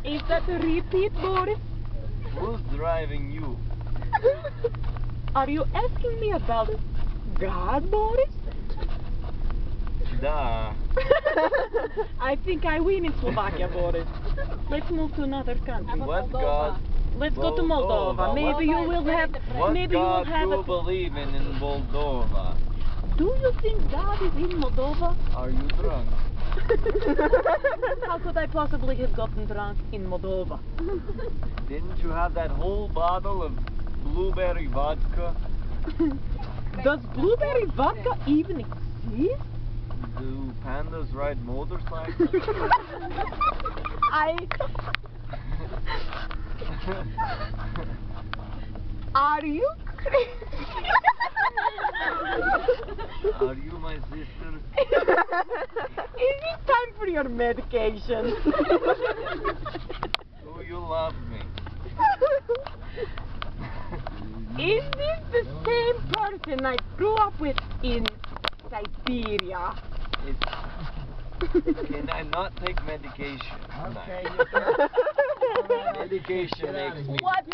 Is that a repeat, Boris? Who's driving you? Are you asking me about God, Boris? Da. I think I win in Slovakia, Boris. Let's move to another country. What God? Let's go to Moldova. Maybe you will have. What Maybe you will God have. you believe in Moldova? Do you think God is in Moldova? Are you drunk? How could I possibly have gotten drunk in Moldova? Didn't you have that whole bottle of blueberry vodka? Does blueberry vodka even exist? Do pandas ride motorcycles? Are you crazy? Are you my sister? Is it time for your medication? Do you love me? Is this the same person I grew up with in Siberia? Can I not take medication tonight? Okay, you can. Medication makes me... What